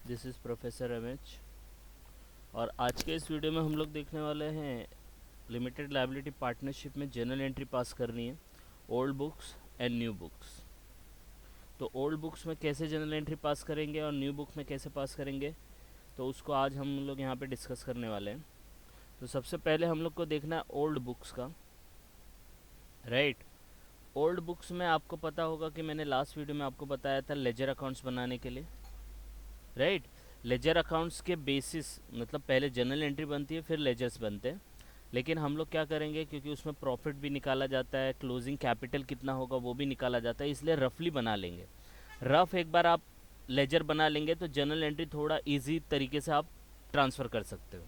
This is professor Ramesh और आज के इस वीडियो में हम लोग देखने वाले हैं लिमिटेड लायबिलिटी पार्टनरशिप में जर्नल एंट्री पास करनी है old books and new books. तो ओल्ड बुक्स में कैसे जर्नल एंट्री पास करेंगे और न्यू बुक में कैसे पास करेंगे, तो उसको आज हम लोग यहाँ पे डिस्कस करने वाले हैं। तो सबसे पहले हम लोग को देखना है ओल्ड बुक्स का, राइट। ओल्ड बुक्स में आपको पता होगा कि मैंने लास्ट वीडियो में आपको बताया था लेजर अकाउंट्स बनाने के लिए, राइट। लेजर अकाउंट्स के बेसिस मतलब पहले जर्नल एंट्री बनती है फिर लेजर्स बनते हैं, लेकिन हम लोग क्या करेंगे क्योंकि उसमें प्रॉफिट भी निकाला जाता है, क्लोजिंग कैपिटल कितना होगा वो भी निकाला जाता है, इसलिए रफली बना लेंगे। रफ एक बार आप लेजर बना लेंगे तो जर्नल एंट्री थोड़ा इजी तरीके से आप ट्रांसफ़र कर सकते हो।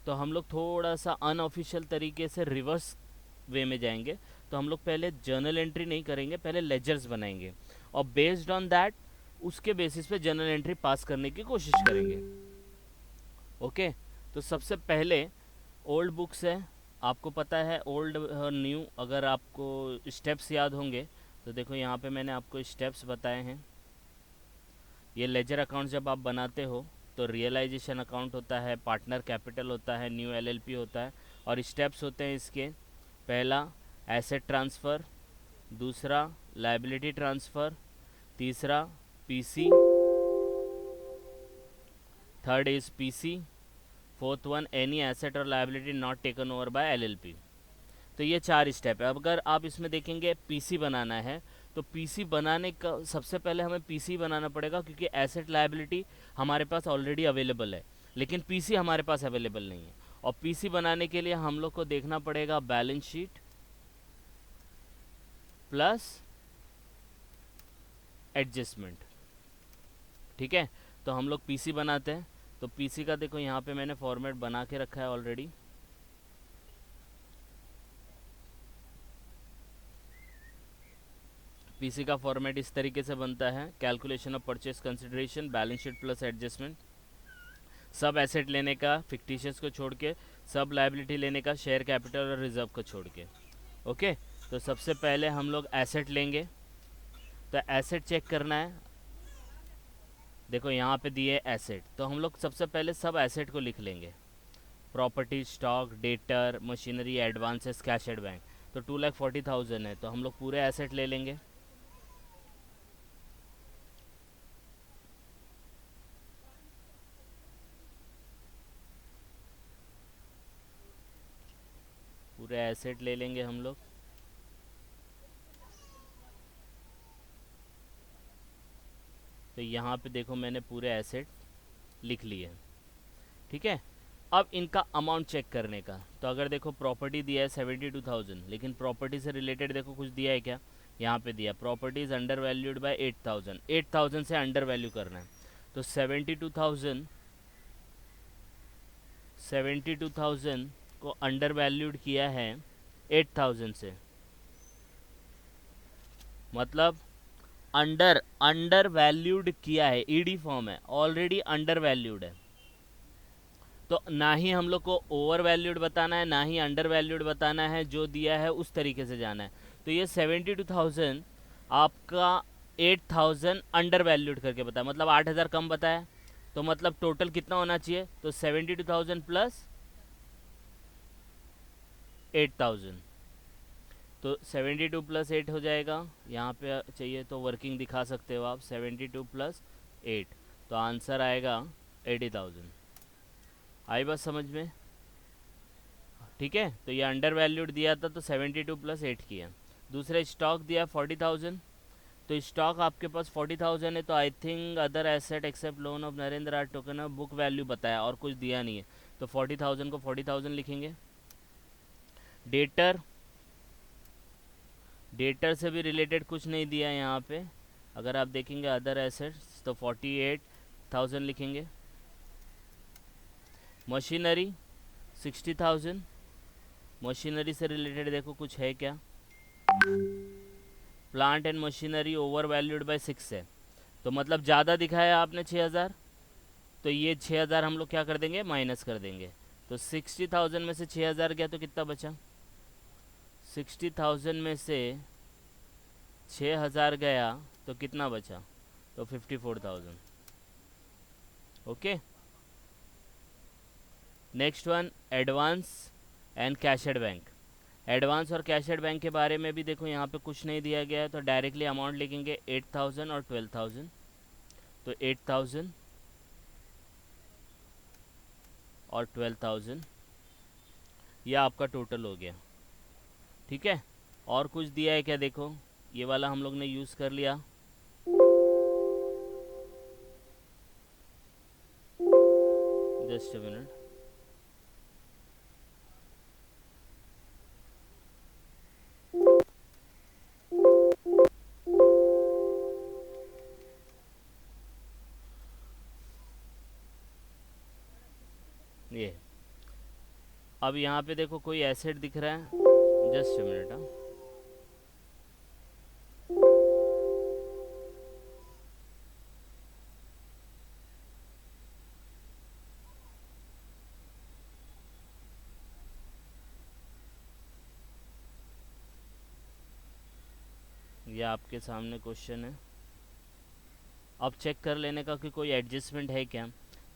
तो हम लोग थोड़ा सा अनऑफिशियल तरीके से रिवर्स वे में जाएंगे। तो हम लोग पहले जर्नल एंट्री नहीं करेंगे, पहले लेजर्स बनाएंगे और बेस्ड ऑन दैट उसके बेसिस पे जर्नल एंट्री पास करने की कोशिश करेंगे। ओके, तो सबसे पहले ओल्ड बुक्स है, आपको पता है ओल्ड और न्यू। अगर आपको स्टेप्स याद होंगे तो देखो यहाँ पे मैंने आपको स्टेप्स बताए हैं। ये लेजर अकाउंट जब आप बनाते हो तो रियलाइजेशन अकाउंट होता है, पार्टनर कैपिटल होता है, न्यू एलएलपी होता है और स्टेप्स होते हैं इसके। पहला एसेट ट्रांसफ़र, दूसरा लायबिलिटी ट्रांसफ़र, तीसरा PC, third is PC, fourth one any asset or liability not taken over by LLP. तो ये चार स्टेप है। अब अगर आप इसमें देखेंगे पीसी बनाना है तो पीसी बनाने का सबसे पहले हमें पीसी बनाना पड़ेगा क्योंकि एसेट लायबिलिटी हमारे पास ऑलरेडी अवेलेबल है लेकिन पीसी हमारे पास अवेलेबल नहीं है। और पीसी बनाने के लिए हम लोग को देखना पड़ेगा बैलेंस शीट प्लस एडजस्टमेंट, ठीक है। तो हम लोग पीसी बनाते हैं। तो पीसी का देखो यहाँ पे मैंने फॉर्मेट बना के रखा है ऑलरेडी। पीसी का फॉर्मेट इस तरीके से बनता है, calculation of purchase consideration, balance sheet plus adjustment, सब एसेट लेने का फिक्टिशियस को छोड़ के, सब लायबिलिटी लेने का शेयर कैपिटल और रिजर्व को छोड़ के। ओके, तो सबसे पहले हम लोग एसेट लेंगे। तो एसेट चेक करना है, देखो यहाँ पे दिए एसेट, तो हम लोग सबसे पहले सब एसेट को लिख लेंगे। Property, stock, debtor, machinery, advances, cash at bank. तो 2,40,000 है तो हम लोग पूरे एसेट ले लेंगे। पूरे एसेट ले लेंगे हम लोग। तो यहाँ पे देखो मैंने पूरे एसेट लिख लिए हैं, ठीक है। अब इनका अमाउंट चेक करने का, तो अगर देखो प्रॉपर्टी दिया है 72,000 लेकिन प्रॉपर्टी से रिलेटेड देखो कुछ दिया है क्या, यहाँ पे दिया property is under valued bye 8,000, 8,000 से अंडर वैल्यू करना है। तो 72,000 को अंडर वैल्यूड किया है 8,000 से, मतलब अंडर अंडर वैल्यूड किया है, ईडी फॉर्म है, ऑलरेडी अंडर वैल्यूड है। तो ना ही हम लोग को ओवर वैल्यूड बताना है ना ही अंडर वैल्यूड बताना है, जो दिया है उस तरीके से जाना है। तो ये 72,000 आपका 8,000 अंडर वैल्यूड करके बताया, मतलब 8,000 कम बताया। तो मतलब टोटल कितना होना चाहिए, तो 72,000 प्लस 8,000, तो 72 प्लस 8 हो जाएगा। यहाँ पे चाहिए तो वर्किंग दिखा सकते हो आप, 72 प्लस 8, तो आंसर आएगा 80,000। आई बात समझ में, ठीक है। तो ये अंडर वैल्यूड दिया था तो 72 प्लस 8 किया। दूसरा स्टॉक दिया 40,000, तो स्टॉक आपके पास 40,000 है, तो I think other asset except loan of Narendra are token of book value बताया और कुछ दिया नहीं है, तो 40,000 को 40,000 लिखेंगे। डेटर, डेटर से भी रिलेटेड कुछ नहीं दिया है यहाँ पे। अगर आप देखेंगे अदर एसेट्स तो 48,000 लिखेंगे। मशीनरी 60,000, मशीनरी से रिलेटेड देखो कुछ है क्या, plant and machinery over valued bye 6 है, तो मतलब ज़्यादा दिखाया आपने 6,000, तो ये 6,000 हम लोग क्या कर देंगे, माइनस कर देंगे। तो 60,000 में से 6,000 गया तो कितना बचा, 60,000 में से 6,000 गया तो कितना बचा, तो 54,000। Okay. Next one, advance and cashed bank. Advance और कैशड बैंक के बारे में भी देखो यहाँ पे कुछ नहीं दिया गया है, तो डायरेक्टली अमाउंट लिखेंगे 8,000 और 12,000। तो 8,000 और 12,000 ये आपका टोटल हो गया। ठीक है, और कुछ दिया है क्या? देखो ये वाला हम लोग ने यूज़ कर लिया। Just a minute. ये अब यहाँ पे देखो कोई एसेट दिख रहा है, जस्ट अ मिनट। हाँ, ये आपके सामने क्वेश्चन है। अब चेक कर लेने का कि कोई एडजस्टमेंट है क्या।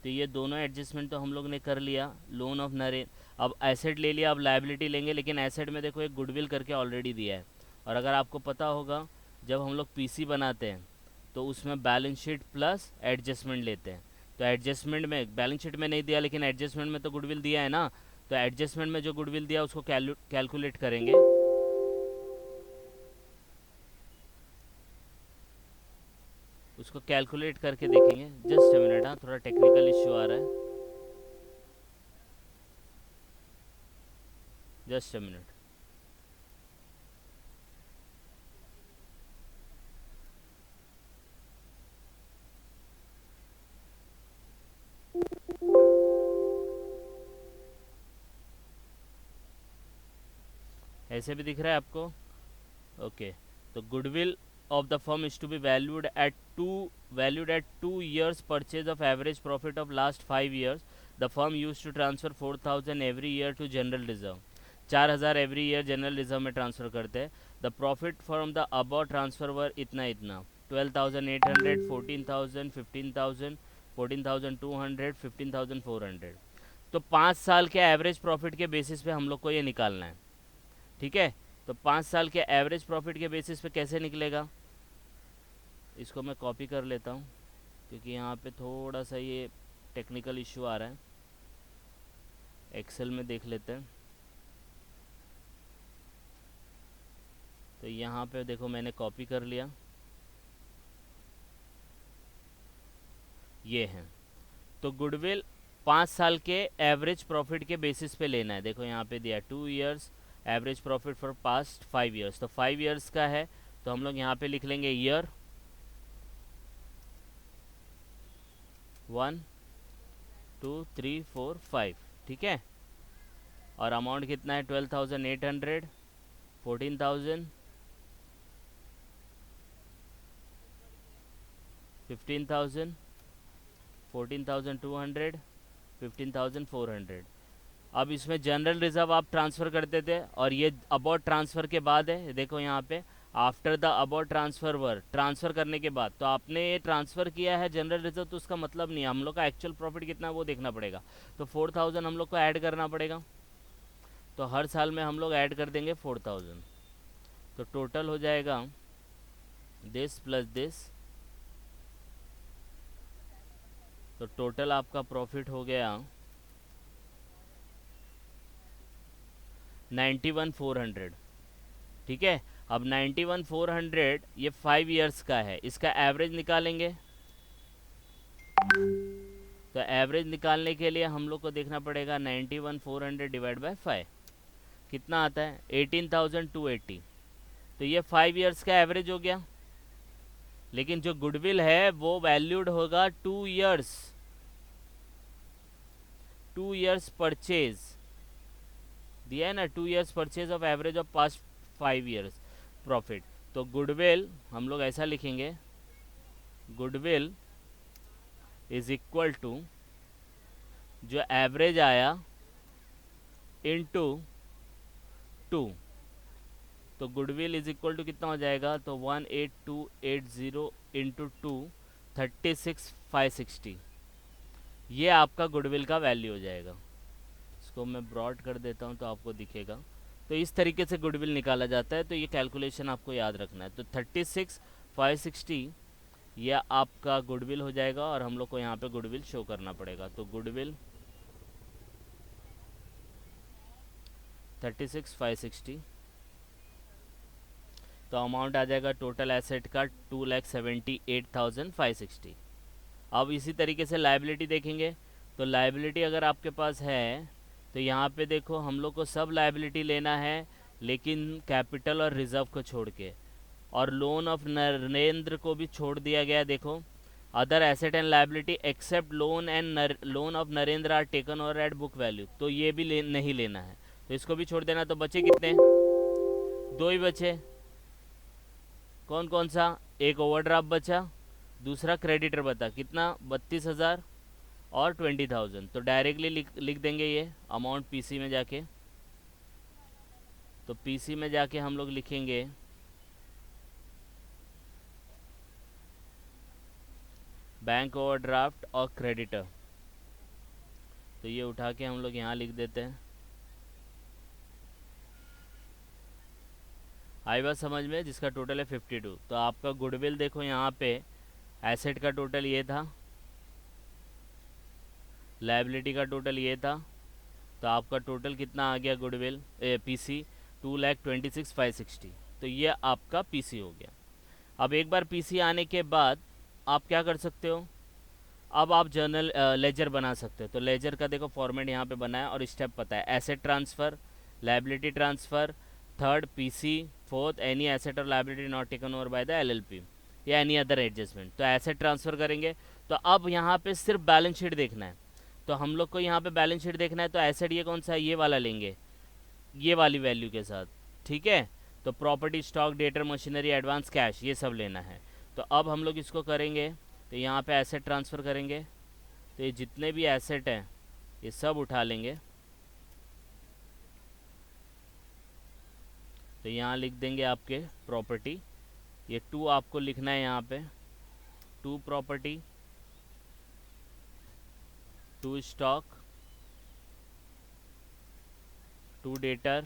तो ये दोनों एडजस्टमेंट तो हम लोग ने कर लिया। लोन ऑफ नरेन, अब एसेट ले लिया, अब लायबिलिटी लेंगे, लेकिन एसेट में देखो एक गुडविल करके ऑलरेडी दिया है। और अगर आपको पता होगा जब हम लोग पीसी बनाते हैं तो उसमें बैलेंस शीट प्लस एडजस्टमेंट लेते हैं। तो एडजस्टमेंट में बैलेंस शीट में नहीं दिया, लेकिन एडजस्टमेंट में तो गुडविल दिया है ना। तो एडजस्टमेंट में जो गुडविल दिया उसको कैलकुलेट करेंगे। उसको कैलकुलेट करके देखेंगे। Just a minute. हाँ, थोड़ा टेक्निकल इश्यू आ रहा है, जस्ट अ मिनट। ऐसे भी दिख रहा है आपको? ओके। तो goodwill of the firm is to be valued at 2 years purchase of average profit of last 5 years. The firm used to transfer 4,000 every year to general reserve. 4,000 every year general reserve में transfer करते हैं। The profit from the above transfer were इतना इतना 12,800, 14,000, 15,000, 14,200, 15,400। तो 5 साल के average profit के basis पे हम लोग को ये निकालना है। ठीक है, तो 5 साल के एवरेज प्रॉफिट के बेसिस पे कैसे निकलेगा, इसको मैं कॉपी कर लेता हूँ क्योंकि यहाँ पे थोड़ा सा ये टेक्निकल इशू आ रहा है। एक्सेल में देख लेते हैं। तो यहाँ पे देखो मैंने कॉपी कर लिया, ये है। तो गुडविल 5 साल के एवरेज प्रॉफिट के बेसिस पे लेना है। देखो यहाँ पे दिया 2 years average profit for past 5 years। तो 5 years का है, तो हम लोग यहाँ पे लिख लेंगे ईयर 1 2 3 4 5। ठीक है, और अमाउंट कितना है 12,800, 14,000, 15,000, 14,200, 15,400। अब इसमें जनरल रिजर्व आप ट्रांसफ़र करते थे, और ये अबाउट ट्रांसफ़र के बाद है। देखो यहाँ पे after the about transfer were, transfer करने के बाद। तो आपने ये ट्रांसफ़र किया है जनरल रिजर्व, तो उसका मतलब नहीं है। हम लोग का एक्चुअल प्रॉफिट कितना है वो देखना पड़ेगा। तो 4,000 हम लोग को ऐड करना पड़ेगा। तो हर साल में हम लोग ऐड कर देंगे 4,000। तो टोटल हो जाएगा दिस प्लस दिस। तो टोटल आपका प्रॉफिट हो गया 91,400। ठीक है, अब 91,400 ये 5 years का है, इसका एवरेज निकालेंगे। तो एवरेज निकालने के लिए हम लोग को देखना पड़ेगा 91,400 डिवाइड बाय 5 कितना आता है 18,280। तो ये 5 years का एवरेज हो गया। लेकिन जो गुडविल है वो वैल्यूड होगा 2 years, 2 years परचेज दिया है ना, 2 years purchase of average of past 5 years profit. तो गुडविल हम लोग ऐसा लिखेंगे, गुडविल इज इक्वल टू जो एवरेज आया इनटू 2। तो गुडविल इज इक्वल टू कितना हो जाएगा, तो 18280 इंटू 2 36,560। ये आपका गुडविल का वैल्यू हो जाएगा। इसको मैं ब्रॉड कर देता हूँ तो आपको दिखेगा। तो इस तरीके से गुडविल निकाला जाता है, तो ये कैलकुलेशन आपको याद रखना है। तो 36,560 यह आपका गुडविल हो जाएगा, और हम लोग को यहाँ पे गुडविल शो करना पड़ेगा। तो गुडविल 36,560, तो अमाउंट आ जाएगा टोटल एसेट का 2,78,560। अब इसी तरीके से लाइबिलिटी देखेंगे, तो लाइबिलिटी अगर आपके पास है तो यहाँ पे देखो हम लोग को सब लाइबिलिटी लेना है, लेकिन कैपिटल और रिजर्व को छोड़ के, और लोन ऑफ नरेंद्र को भी छोड़ दिया गया। देखो, other asset and liability except loan of Narendra are taken over at book value, तो ये भी नहीं लेना है, तो इसको भी छोड़ देना। तो बचे कितने? दो ही बचे। कौन कौन सा? एक ओवरड्राफ्ट बचा, दूसरा क्रेडिटर बता कितना, 32,000 और 20,000। तो डायरेक्टली लिख देंगे ये अमाउंट पीसी में जाके। तो पीसी में जाके हम लोग लिखेंगे बैंक ओवरड्राफ्ट और क्रेडिटर। तो ये उठा के हम लोग यहाँ लिख देते हैं। आई बात समझ में? जिसका टोटल है 52। तो आपका गुडविल देखो यहाँ पे, एसेट का टोटल ये था, लाइबिलिटी का टोटल ये था, तो आपका टोटल कितना आ गया गुडविल पीसी? 2,26,560। तो ये आपका पीसी हो गया। अब एक बार पीसी आने के बाद आप क्या कर सकते हो? अब आप जर्नल लेजर बना सकते हो। तो लेजर का देखो फॉर्मेट यहाँ पे बना है और स्टेप पता है। Asset transfer, liability transfer, third PC, fourth any asset or liability not taken over by the LLP या एनी अदर एडजस्टमेंट। तो एसेट ट्रांसफ़र करेंगे। तो अब यहाँ पे सिर्फ बैलेंस शीट देखना है। तो हम लोग को यहाँ पे बैलेंस शीट देखना है, तो एसेट ये कौन सा है? ये वाला लेंगे, ये वाली वैल्यू के साथ, ठीक है। तो property, stock, debtor, machinery, advance, cash, ये सब लेना है। तो अब हम लोग इसको करेंगे, तो यहाँ पे एसेट ट्रांसफ़र करेंगे। तो ये जितने भी एसेट हैं ये सब उठा लेंगे। तो यहाँ लिख देंगे आपके प्रॉपर्टी, ये 2 आपको लिखना है यहाँ पे, 2 property, 2 stock, 2 debtor,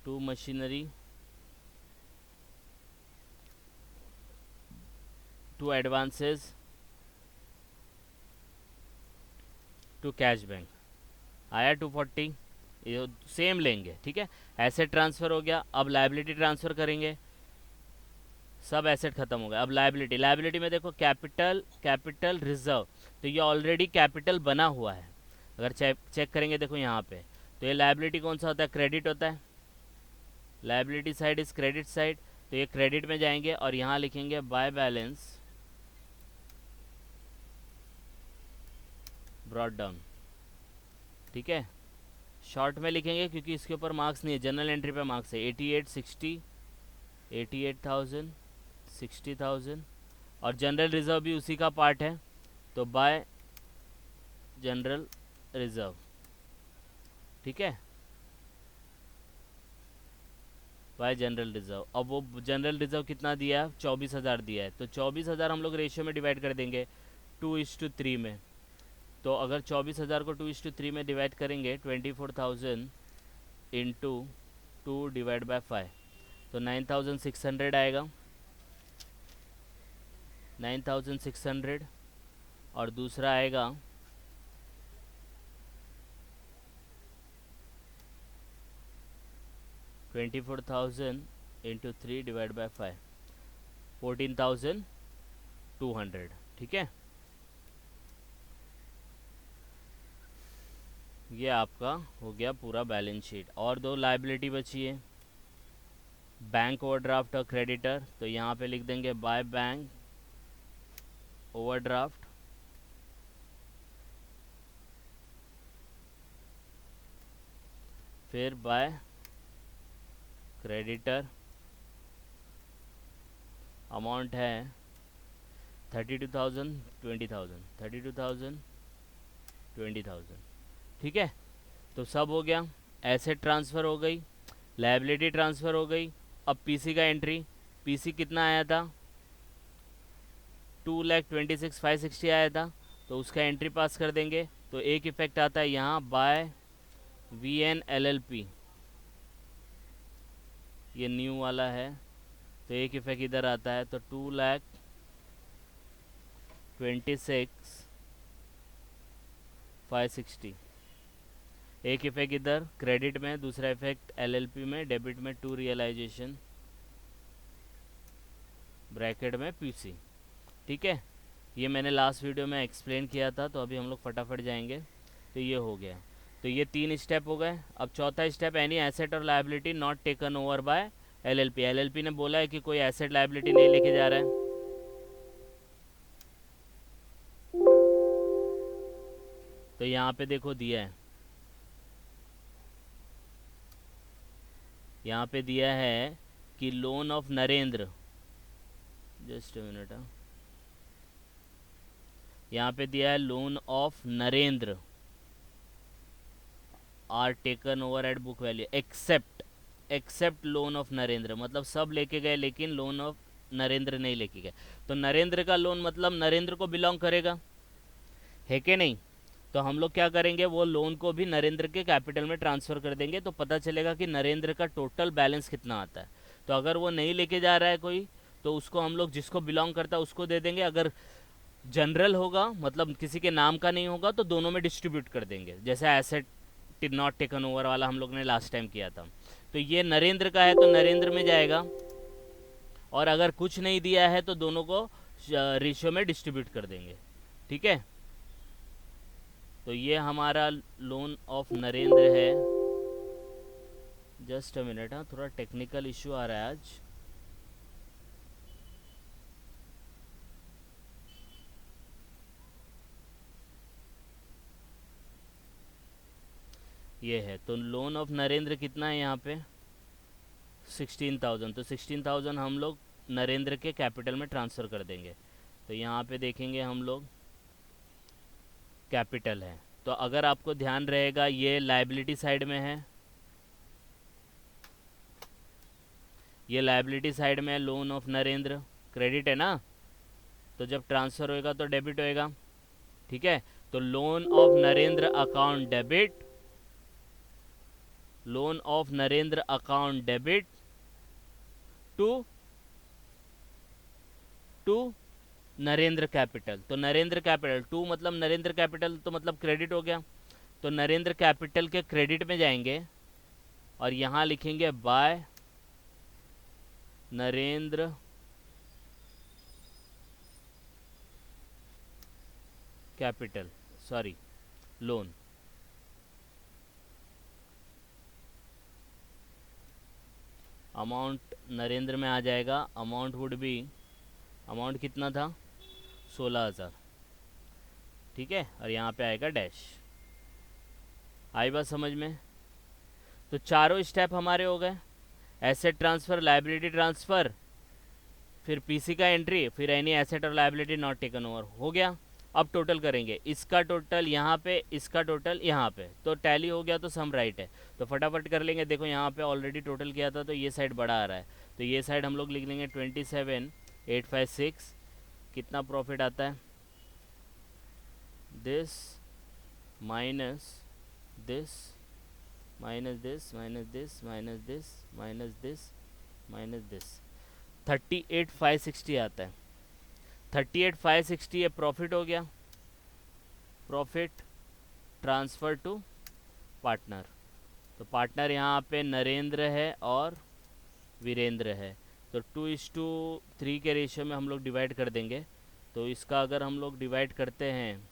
2 machinery, 2 advances, 2 cash bank. आया 240? ये सेम लेंगे, ठीक है। एसेट ट्रांसफ़र हो गया। अब लाइबिलिटी ट्रांसफ़र करेंगे। सब एसेट खत्म हो गया। अब लाइबिलिटी, लाइबिलिटी में देखो कैपिटल, कैपिटल, रिजर्व, तो ये ऑलरेडी कैपिटल बना हुआ है। अगर चेक करेंगे देखो यहाँ पे, तो ये लाइबिलिटी कौन सा होता है? क्रेडिट होता है। Liability side is credit side, तो ये क्रेडिट में जाएंगे और यहाँ लिखेंगे बाय बैलेंस ब्रॉट डाउन, ठीक है। शॉर्ट में लिखेंगे क्योंकि इसके ऊपर मार्क्स नहीं है, जनरल एंट्री पे मार्क्स है। 8860, 88,000, 60,000, और जनरल रिजर्व भी उसी का पार्ट है। तो बाय जनरल रिजर्व, ठीक है, बाय जनरल रिजर्व। अब वो जनरल रिजर्व कितना दिया है? 24,000 दिया है। तो 24,000 हम लोग रेशियो में डिवाइड कर देंगे 2:3 में। तो अगर 24,000 को 2:3 में डिवाइड करेंगे, 24,000 इंटू 2 डिवाइड बाय 5, तो 9,600 आएगा, 9,600। और दूसरा आएगा 24,000 इंटू 3 डिवाइड बाय 5, 14,200, ठीक है। ये आपका हो गया पूरा बैलेंस शीट। और 2 लाइबिलिटी बची है, बैंक ओवरड्राफ्ट और क्रेडिटर। तो यहाँ पे लिख देंगे बाय बैंक ओवरड्राफ्ट, फिर बाय क्रेडिटर। अमाउंट है 32,000, 20,000, 32,000, 20,000, ठीक है। तो सब हो गया। एसेट ट्रांसफ़र हो गई, लाइबिलिटी ट्रांसफ़र हो गई। अब पीसी का एंट्री, पीसी कितना आया था, 2,26,560 आया था, तो उसका एंट्री पास कर देंगे। तो एक इफेक्ट आता है यहाँ बाय VNLLP, ये न्यू वाला है, तो एक इफेक्ट इधर आता है, तो 2,26,560। एक इफेक्ट इधर क्रेडिट में, दूसरा इफेक्ट LLP में, डेबिट में टू रियलाइजेशन ब्रैकेट में PC। ठीक है, ये मैंने लास्ट वीडियो में एक्सप्लेन किया था, तो अभी हम लोग फटाफट जाएंगे। तो ये हो गया, तो ये 3 स्टेप हो गए। अब चौथा step, any asset or liability not taken over bye LLP। LLP ने बोला है कि कोई एसेट लायबिलिटी नहीं लेके जा रहा है। तो यहाँ पे देखो दिया है, यहाँ पे दिया है कि loan of Narendra, just a minute, यहाँ पे दिया है loan of Narendra are taken over at book value except loan of Narendra, मतलब सब लेके गए लेकिन लोन ऑफ नरेंद्र नहीं लेके गए। तो नरेंद्र का लोन मतलब नरेंद्र को बिलोंग करेगा, है कि नहीं? तो हम लोग क्या करेंगे, वो लोन को भी नरेंद्र के कैपिटल में ट्रांसफ़र कर देंगे, तो पता चलेगा कि नरेंद्र का टोटल बैलेंस कितना आता है। तो अगर वो नहीं लेके जा रहा है कोई, तो उसको हम लोग जिसको बिलोंग करता है उसको दे देंगे। अगर जनरल होगा, मतलब किसी के नाम का नहीं होगा, तो दोनों में डिस्ट्रीब्यूट कर देंगे, जैसे एसेट नॉट टेकन ओवर वाला हम लोग ने लास्ट टाइम किया था। तो ये नरेंद्र का है तो नरेंद्र में जाएगा, और अगर कुछ नहीं दिया है तो दोनों को रेशियो में डिस्ट्रीब्यूट कर देंगे। ठीक है, तो ये हमारा लोन ऑफ नरेंद्र है। जस्ट अ मिनट, हाँ थोड़ा टेक्निकल इशू आ रहा है आज। ये है, तो लोन ऑफ नरेंद्र कितना है यहाँ पे 16,000। तो 16,000 हम लोग नरेंद्र के कैपिटल में ट्रांसफ़र कर देंगे। तो यहाँ पे देखेंगे हम लोग कैपिटल है, तो अगर आपको ध्यान रहेगा ये लायबिलिटी साइड में है, ये लायबिलिटी साइड में है लोन ऑफ नरेंद्र, क्रेडिट है ना, तो जब ट्रांसफ़र होएगा तो डेबिट होएगा। ठीक है, तो loan of Narendra account debit, loan of Narendra account debit to Narendra capital. तो नरेंद्र कैपिटल टू मतलब नरेंद्र कैपिटल, तो मतलब क्रेडिट हो गया। तो नरेंद्र कैपिटल के क्रेडिट में जाएंगे और यहाँ लिखेंगे by Narendra capital, sorry loan. Amount Narendra में आ जाएगा, अमाउंट वुड बी, अमाउंट कितना था 16,000। ठीक है, और यहाँ पे आएगा डैश। आई बात समझ में? तो चारों स्टेप हमारे हो गए, एसेट ट्रांसफ़र, लायबिलिटी ट्रांसफ़र, फिर पीसी का एंट्री, फिर any asset or liability not taken over, हो गया। अब टोटल करेंगे, इसका टोटल यहाँ पे, इसका टोटल यहाँ पे, तो टैली हो गया, तो सम राइट है। तो फटाफट कर लेंगे। देखो यहाँ पे ऑलरेडी टोटल किया था, तो ये साइड बड़ा आ रहा है, तो ये साइड हम लोग लिख लेंगे 27,856। कितना प्रॉफिट आता है, this minus this minus this minus this minus this minus this minus this, 38,560 आता है। 38,560 ये प्रॉफिट हो गया, प्रॉफिट ट्रांसफ़र टू पार्टनर। तो पार्टनर यहाँ पे नरेंद्र है और वीरेंद्र है, तो 2:3 के रेशियो में हम लोग डिवाइड कर देंगे। तो इसका अगर हम लोग डिवाइड करते हैं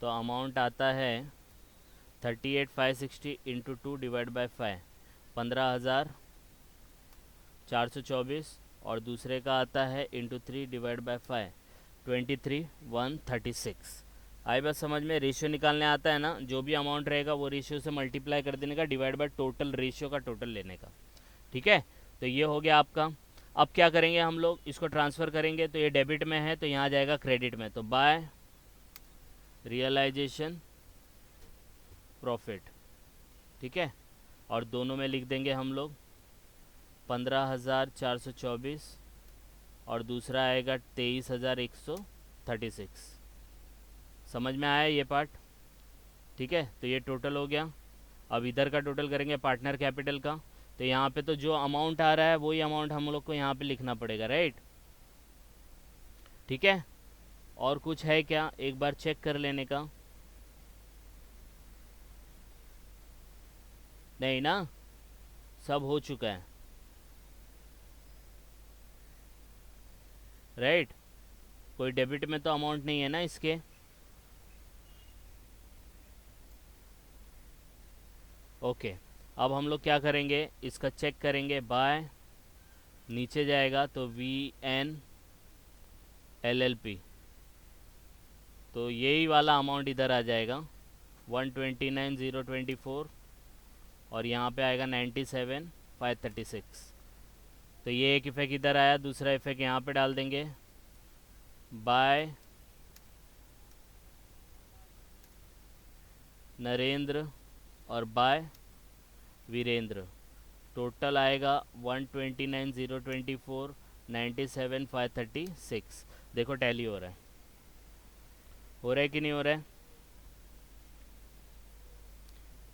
तो अमाउंट आता है 38,560 इंटू 2 डिवाइड बाई 5, 15,424, और दूसरे का आता है इंटू 3 डिवाइड बाई 5, 23,136। आई बात समझ में? रेशियो निकालने आता है ना, जो भी अमाउंट रहेगा वो रेशियो से मल्टीप्लाई कर देने का, डिवाइड बाय टोटल रेशियो का टोटल लेने का। ठीक है, तो ये हो गया आपका। अब क्या करेंगे, हम लोग इसको ट्रांसफ़र करेंगे, तो ये डेबिट में है तो यहाँ जाएगा क्रेडिट में, तो बाय रियलाइजेशन प्रॉफिट। ठीक है, और दोनों में लिख देंगे हम लोग 15,424 और दूसरा आएगा 23,136। समझ में आया ये पार्ट? ठीक है, तो ये टोटल हो गया। अब इधर का टोटल करेंगे पार्टनर कैपिटल का, तो यहाँ पे तो जो अमाउंट आ रहा है वही अमाउंट हम लोग को यहाँ पे लिखना पड़ेगा, राइट? ठीक है, और कुछ है क्या एक बार चेक कर लेने का? नहीं ना, सब हो चुका है, राइट? कोई डेबिट में तो अमाउंट नहीं है ना इसके। ओके, अब हम लोग क्या करेंगे, इसका चेक करेंगे। बाय, नीचे जाएगा तो VNLLP, तो यही वाला अमाउंट इधर आ जाएगा 129,024 और यहाँ पे आएगा 97,536। तो ये एक इफेक्ट इधर आया, दूसरा इफेक्ट यहाँ पे डाल देंगे। बाय नरेंद्र और बाय वीरेंद्र, टोटल आएगा 129,024 97,536। देखो टैली हो रहा है कि नहीं हो रहा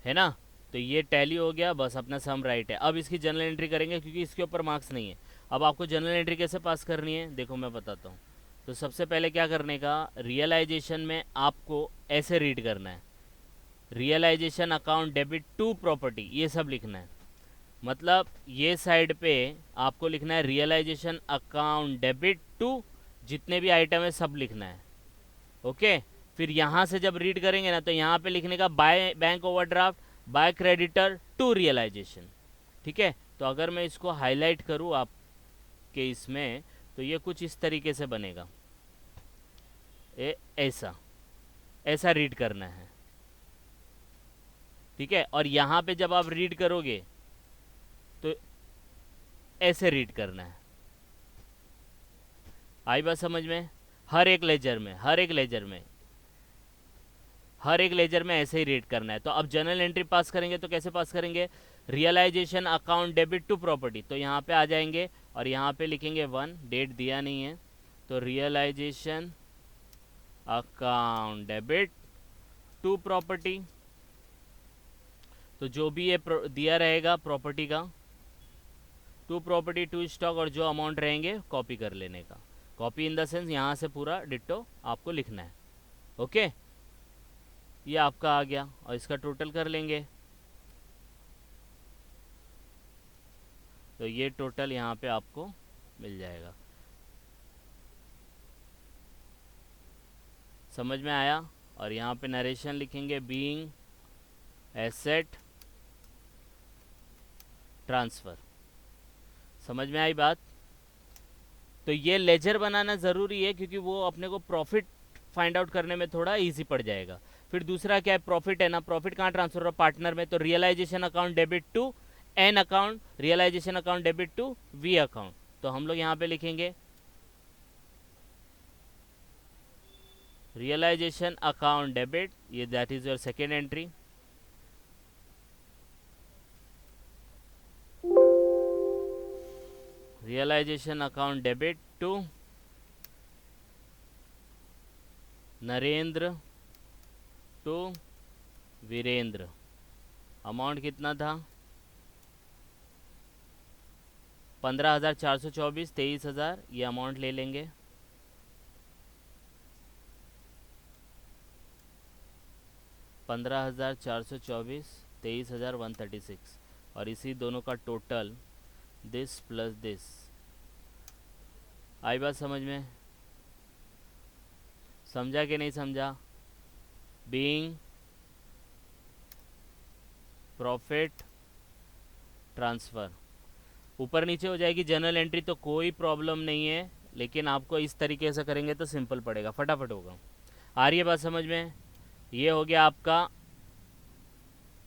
है ना? तो ये टैली हो गया, बस अपना सम राइट है। अब इसकी जनरल एंट्री करेंगे क्योंकि इसके ऊपर मार्क्स नहीं है। अब आपको जनरल एंट्री कैसे पास करनी है देखो मैं बताता हूँ। तो सबसे पहले क्या करने का, रियलाइजेशन में आपको ऐसे रीड करना है, realisation account debit to property, ये सब लिखना है। मतलब ये साइड पे आपको लिखना है रियलाइजेशन अकाउंट डेबिट टू, जितने भी आइटम है सब लिखना है। ओके, फिर यहाँ से जब रीड करेंगे ना तो यहाँ पे लिखने का by bank overdraft by creditor to realisation. ठीक है, तो अगर मैं इसको हाईलाइट करूँ आपके इसमें, तो ये कुछ इस तरीके से बनेगा, ऐसा ऐसा रीड करना है। ठीक है, और यहाँ पे जब आप रीड करोगे तो ऐसे रीड करना है। आई बात समझ में? हर एक लेजर में ऐसे ही रीड करना है। तो अब जनरल एंट्री पास करेंगे तो कैसे पास करेंगे, realisation account debit to property, तो यहाँ पे आ जाएंगे और यहाँ पे लिखेंगे 1, डेट दिया नहीं है, तो realisation account debit to property, तो जो भी ये दिया रहेगा प्रॉपर्टी का, टू प्रॉपर्टी टू स्टॉक, और जो अमाउंट रहेंगे कॉपी कर लेने का। कॉपी इन द सेंस यहाँ से पूरा डिट्टो आपको लिखना है। ओके, ये आपका आ गया और इसका टोटल कर लेंगे, तो ये टोटल यहाँ पे आपको मिल जाएगा। समझ में आया? और यहाँ पे नरेशन लिखेंगे बीइंग एसेट ट्रांसफ़र। समझ में आई बात? तो ये लेजर बनाना ज़रूरी है क्योंकि वो अपने को प्रॉफिट फाइंड आउट करने में थोड़ा इजी पड़ जाएगा। फिर दूसरा क्या है, प्रॉफिट है ना, प्रॉफिट कहाँ ट्रांसफर हो रहा है, पार्टनर में, तो realisation account debit to N account, realisation account debit to V account. तो हम लोग यहाँ पे लिखेंगे रियलाइजेशन अकाउंट डेबिट, ये that is your second entry. Realisation account debit to Narendra to Virendra, amount कितना था, 15,424, 23,000, ये अमाउंट ले लेंगे। $15,424, 23,136, और इसी दोनों का टोटल दिस प्लस दिस। आई बात समझ में? समझा कि नहीं समझा? बीइंग प्रॉफिट ट्रांसफ़र, ऊपर नीचे हो जाएगी जनरल एंट्री तो कोई प्रॉब्लम नहीं है, लेकिन आपको इस तरीके से करेंगे तो सिंपल पड़ेगा, फटाफट होगा। आ रही है बात समझ में? ये हो गया आपका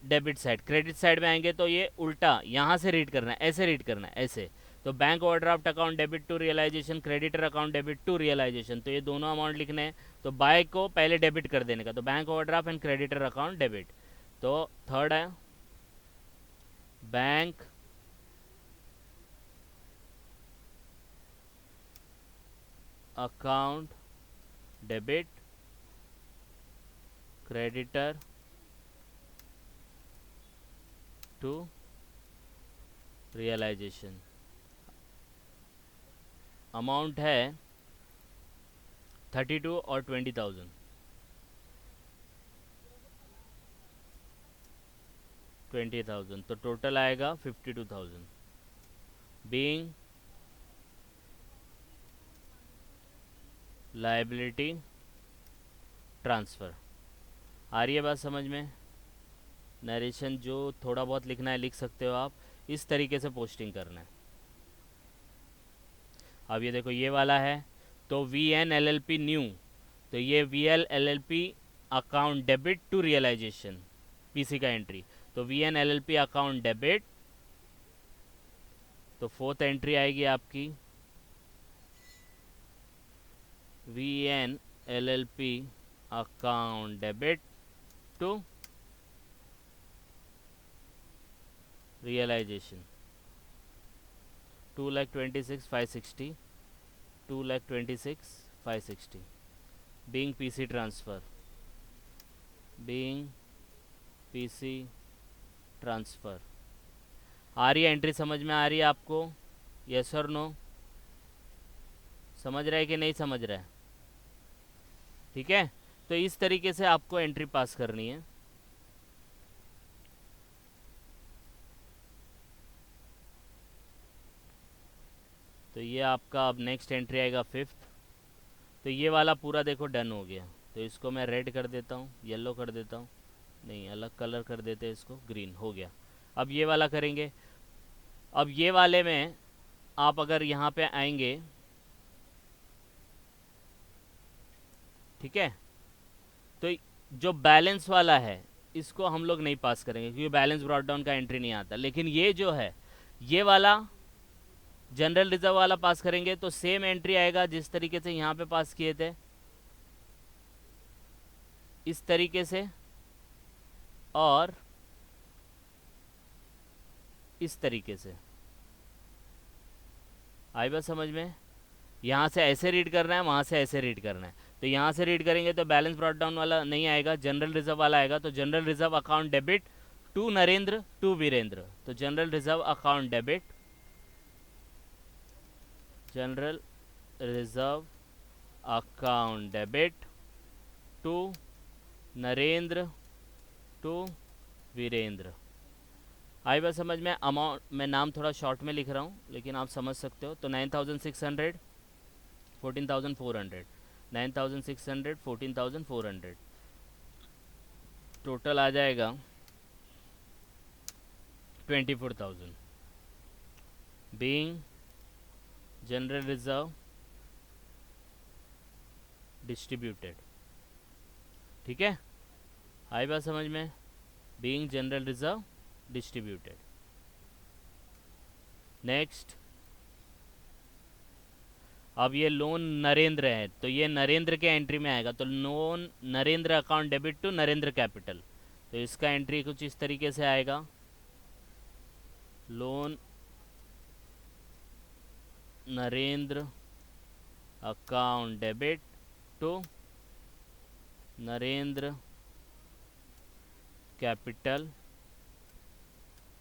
डेबिट साइड। क्रेडिट साइड में आएंगे तो ये उल्टा यहाँ से रीड करना है, ऐसे रीड करना है, ऐसे। तो bank overdraft account debit to realisation, creditor account debit to realisation, तो ये दोनों अमाउंट लिखने हैं। तो बाय को पहले डेबिट कर देने का, तो bank overdraft and creditor account debit. तो थर्ड है bank account debit creditor to realisation. Amount है 32 और 20,000। 20,000 तो टोटल आएगा 52,000। Being liability transfer. आ रही है बात समझ में? नरेशन जो थोड़ा बहुत लिखना है लिख सकते हो आप, इस तरीके से पोस्टिंग करना है। अब ये देखो ये वाला है तो VN LLP न्यू, तो ये VL LLP account debit to realisation PC का एंट्री, तो VN LLP अकाउंट डेबिट, तो फोर्थ एंट्री आएगी आपकी VN LLP account debit to realisation 2,26,560, 2,26,560 being PC transfer, being PC transfer. आ रही है एंट्री, समझ में आ रही है आपको? यस और नो? समझ रहा है कि नहीं समझ रहा है? ठीक है, तो इस तरीके से आपको एंट्री पास करनी है। तो ये आपका अब नेक्स्ट एंट्री आएगा 5th। तो ये वाला पूरा देखो डन हो गया, तो इसको मैं रेड कर देता हूँ, येलो कर देता हूँ, नहीं अलग कलर कर देते हैं इसको, ग्रीन हो गया। अब ये वाला करेंगे। अब ये वाले में आप अगर यहाँ पे आएंगे, ठीक है, तो जो बैलेंस वाला है इसको हम लोग नहीं पास करेंगे क्योंकि बैलेंस ब्रॉट डाउन का एंट्री नहीं आता, लेकिन ये जो है ये वाला जनरल रिजर्व वाला पास करेंगे तो सेम एंट्री आएगा जिस तरीके से यहाँ पे पास किए थे, इस तरीके से और इस तरीके से। आई बात समझ में? यहाँ से ऐसे रीड करना है, वहाँ से ऐसे रीड करना है। तो यहाँ से रीड करेंगे तो बैलेंस ब्रॉट डाउन वाला नहीं आएगा, जनरल रिजर्व वाला आएगा। तो general reserve account debit to Narendra to Virendra, तो general reserve account debit, general reserve account debit to Narendra to Virendra. आई बात समझ में? अमाउंट मैं नाम थोड़ा शॉर्ट में लिख रहा हूँ लेकिन आप समझ सकते हो। तो 9,600, 14,400, 9,600, 14,400 टोटल आ जाएगा 24,000 बीइंग जनरल रिजर्व डिस्ट्रीब्यूटेड। ठीक है, आई बात समझ में? Being general reserve distributed. Next, अब ये लोन नरेंद्र है तो ये नरेंद्र के एंट्री में आएगा, तो loan Narendra account debit to Narendra capital, तो इसका एंट्री कुछ इस तरीके से आएगा, loan Narendra account debit to Narendra capital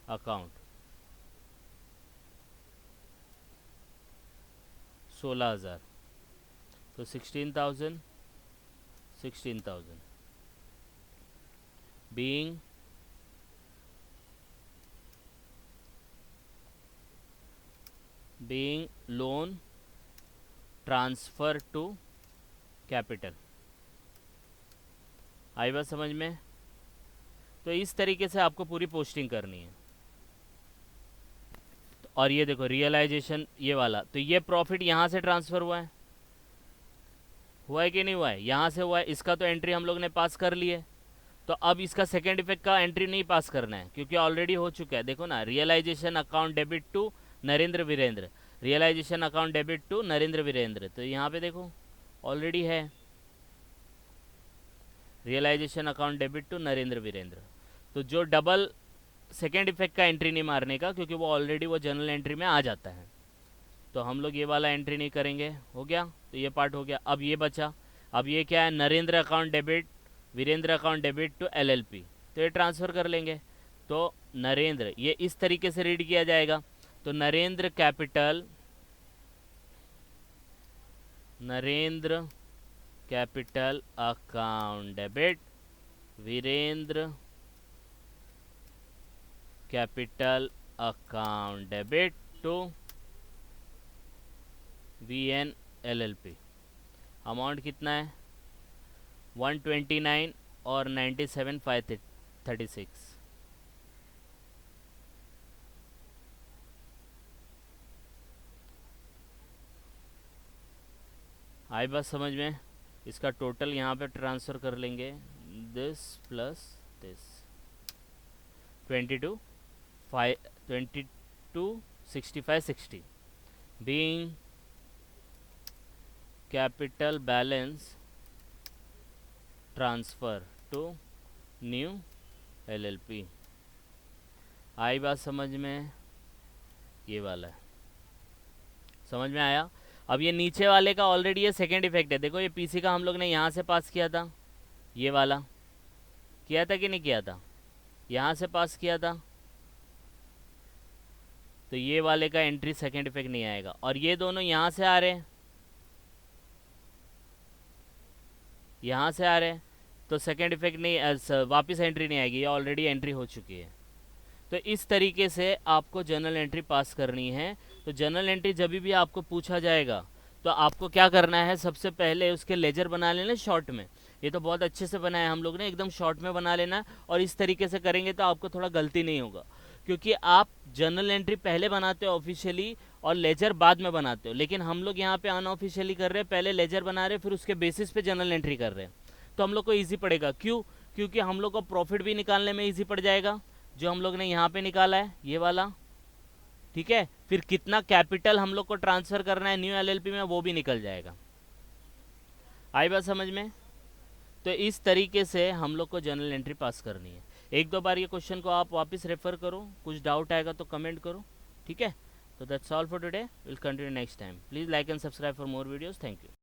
account 16,000, तो 16,000, 16,000 being loan transfer to capital. आई बात समझ में? तो इस तरीके से आपको पूरी पोस्टिंग करनी है। और ये देखो रियलाइजेशन ये वाला, तो ये प्रॉफिट यहाँ से ट्रांसफ़र हुआ है कि नहीं हुआ है? यहाँ से हुआ है, इसका तो एंट्री हम लोग ने पास कर ली है। तो अब इसका सेकेंड इफेक्ट का एंट्री नहीं पास करना है क्योंकि ऑलरेडी हो चुका है। देखो ना, realisation account debit to Narendra Virendra, realisation account debit to Narendra Virendra, तो यहाँ पे देखो ऑलरेडी है realisation account debit to Narendra Virendra. तो जो डबल सेकेंड इफेक्ट का एंट्री नहीं मारने का क्योंकि वो ऑलरेडी वो जनरल एंट्री में आ जाता है। तो हम लोग ये वाला एंट्री नहीं करेंगे। हो गया, तो ये पार्ट हो गया। अब ये बचा, अब ये क्या है, Narendra account debit, Virendra account debit to LLP, तो ये ट्रांसफ़र कर लेंगे। तो नरेंद्र, ये इस तरीके से रीड किया जाएगा। तो Narendra capital, Narendra capital account debit, Virendra capital account debit to VN LLP. Amount कितना है, 129 और 97,536। आई बात समझ में? इसका टोटल यहाँ पे ट्रांसफ़र कर लेंगे, this plus this, 22 65 60 being capital balance transfer to new LLP. आई बात समझ में? ये वाला है, समझ में आया? अब ये नीचे वाले का ऑलरेडी ये सेकेंड इफेक्ट है। देखो ये पीसी का हम लोग ने यहाँ से पास किया था, ये वाला किया था कि नहीं किया था, यहाँ से पास किया था, तो ये वाले का एंट्री सेकेंड इफेक्ट नहीं आएगा। और ये दोनों यहाँ से आ रहे हैं, यहाँ से आ रहे हैं, तो सेकेंड इफेक्ट नहीं, वापस एंट्री नहीं आएगी, ये ऑलरेडी एंट्री हो चुकी है। तो इस तरीके से आपको जर्नल एंट्री पास करनी है। तो जर्नल एंट्री जब भी आपको पूछा जाएगा तो आपको क्या करना है, सबसे पहले उसके लेजर बना लेना शॉर्ट में। ये तो बहुत अच्छे से बनाया हम लोग ने, एकदम शॉर्ट में बना लेना। और इस तरीके से करेंगे तो आपको थोड़ा गलती नहीं होगा, क्योंकि आप जर्नल एंट्री पहले बनाते हो ऑफिशियली और लेजर बाद में बनाते हो, लेकिन हम लोग यहाँ पे अनऑफिशियली कर रहे हैं, पहले लेजर बना रहे हैं फिर उसके बेसिस पे जर्नल एंट्री कर रहे हैं। तो हम लोग को ईजी पड़ेगा। क्यों? क्योंकि हम लोग को प्रॉफिट भी निकालने में ईजी पड़ जाएगा, जो हम लोग ने यहाँ पे निकाला है ये वाला, ठीक है। फिर कितना कैपिटल हम लोग को ट्रांसफर करना है न्यू एलएलपी में वो भी निकल जाएगा। आई बात समझ में? तो इस तरीके से हम लोग को जर्नल एंट्री पास करनी है। एक दो बार ये क्वेश्चन को आप वापस रेफर करो, कुछ डाउट आएगा तो कमेंट करो, ठीक है। तो that's all for today, will continue next time. Please like and subscribe for more videos. Thank you.